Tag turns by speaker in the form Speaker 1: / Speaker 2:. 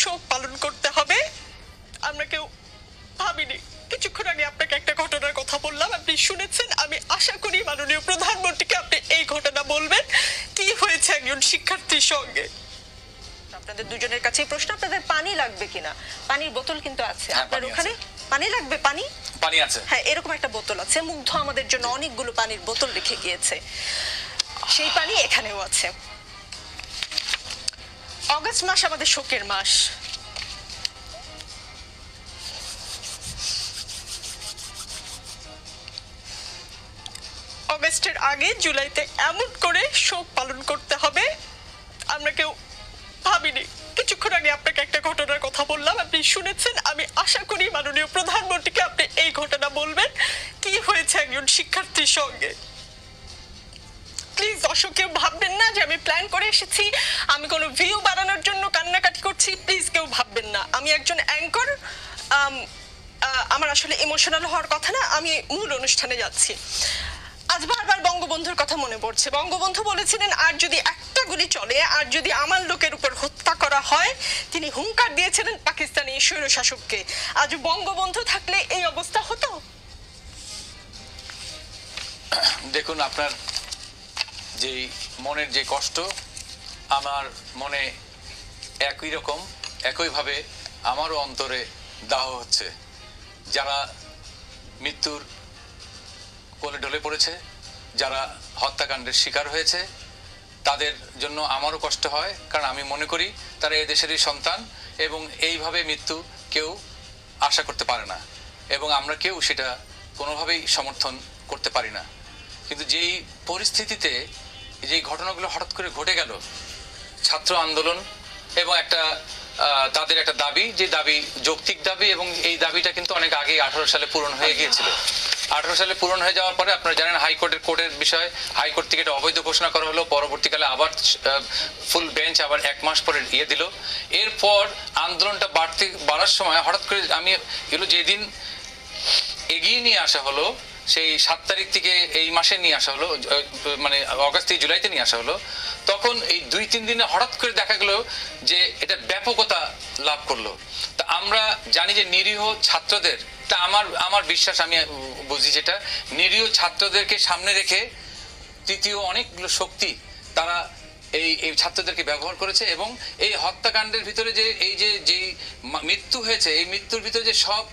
Speaker 1: শোক পালন করতে হবে আমরা কেউ ভাবিনি। কিছুক্ষণ আগে আপনাকে একটা ঘটনার কথা বললাম, আপনি শুনেছেন। আমি আশা করি মাননীয় প্রধানমন্ত্রীকে আপনি এই ঘটনা বলবেন, কি হয়েছে একজন শিক্ষার্থীর সঙ্গে।
Speaker 2: আপনাদের দুজনের কাছেই প্রশ্ন, আপনাদের পানি লাগবে কিনা? পানির বোতল কিন্তু আছে আপনার ওখানে। পানি লাগবে? পানি
Speaker 3: পানি আছে,
Speaker 2: হ্যাঁ, এরকম একটা বোতল আছে। মুগ্ধ আমাদের জন্য অনেকগুলো পানির বোতল রেখে গিয়েছে, সেই পানি এখানেও আছে। অগস্ট মাস আমাদের শোকের মাস।
Speaker 1: অগস্টের আগে জুলাইতে এমন করে শোক পালন করতে হবে আমরা কেউ ভাবিনি। কিছুক্ষণ আগে আপনাকে একটা ঘটনার কথা বললাম, আপনি শুনেছেন। আমি আশা করি মাননীয় প্রধানমন্ত্রীকে আপনি এই ঘটনা বলবেন, কি হয়েছে একজন শিক্ষার্থীর সঙ্গে। প্লিজ দর্শক কেউ ভাববেন না যে আমি প্ল্যান করে এসেছি, আমি কোনো ভিউ বাড়ানোর জন্য কান্নাকাটি করছি। প্লিজ কেউ ভাববেন না, আমি একজন অ্যাঙ্কর। আমার আসলে ইমোশনাল হওয়ার কথা না, আমি মূল অনুষ্ঠানে যাচ্ছি। আজ বারবার বঙ্গবন্ধুর কথা মনে পড়ছে। বঙ্গবন্ধু বলেছিলেন, আর যদি একটা গুলি চলে, আর যদি আমার লোকের উপর হত্যা করা হয়, তিনি হুঙ্কার দিয়েছিলেন পাকিস্তানি স্বৈরশাসককে। আজ বঙ্গবন্ধু থাকলে এই অবস্থা হতো?
Speaker 3: দেখুন আপনার যে মনের যে কষ্ট, আমার মনে একই রকম, একইভাবে আমারও অন্তরে দাহ হচ্ছে। যারা মৃত্যুর কোলে ঢলে পড়েছে, যারা হত্যাকাণ্ডের শিকার হয়েছে, তাদের জন্য আমারও কষ্ট হয়, কারণ আমি মনে করি তারা এই দেশেরই সন্তান এবং এইভাবে মৃত্যু কেউ আশা করতে পারে না এবং আমরা কেউ সেটা কোনোভাবেই সমর্থন করতে পারি না। কিন্তু যেই পরিস্থিতিতে যেই ঘটনাগুলো হঠাৎ করে ঘটে গেল, ছাত্র আন্দোলন এবং একটা তাদের একটা দাবি, যে দাবি যৌক্তিক দাবি, এবং এই দাবিটা কিন্তু অনেক আগে 18 সালে পূরণ হয়ে গিয়েছিল। 18 সালে পূরণ হয়ে যাওয়ার পরে আপনারা জানেন হাইকোর্টের বিষয়, হাইকোর্ট থেকে এটা অবৈধ ঘোষণা করা হলো। পরবর্তীকালে আবার ফুল বেঞ্চ আবার 1 মাস পরে দিল। এরপর আন্দোলনটা বাড়ার সময় হঠাৎ করে আমি এগুলো যেদিন এগিয়ে নিয়ে আসা হলো, সেই 7 তারিখ থেকে এই মাসে নিয়ে আসা হলো, মানে অগাস্ট থেকে জুলাইতে নিয়ে আসা হলো, তখন এই 2-3 দিনে হঠাৎ করে দেখা গেল যে এটা ব্যাপকতা লাভ করলো। তা আমরা জানি যে নিরীহ ছাত্রদের, তা আমার বিশ্বাস, আমি বুঝি যেটা, নিরীহ ছাত্রদেরকে সামনে রেখে তৃতীয় অনেকগুলো শক্তি তারা এই ছাত্রদেরকে ব্যবহার করেছে এবং এই হত্যাকাণ্ডের ভিতরে যে এই যে মৃত্যু হয়েছে, এই মৃত্যুর ভিতরে যে সব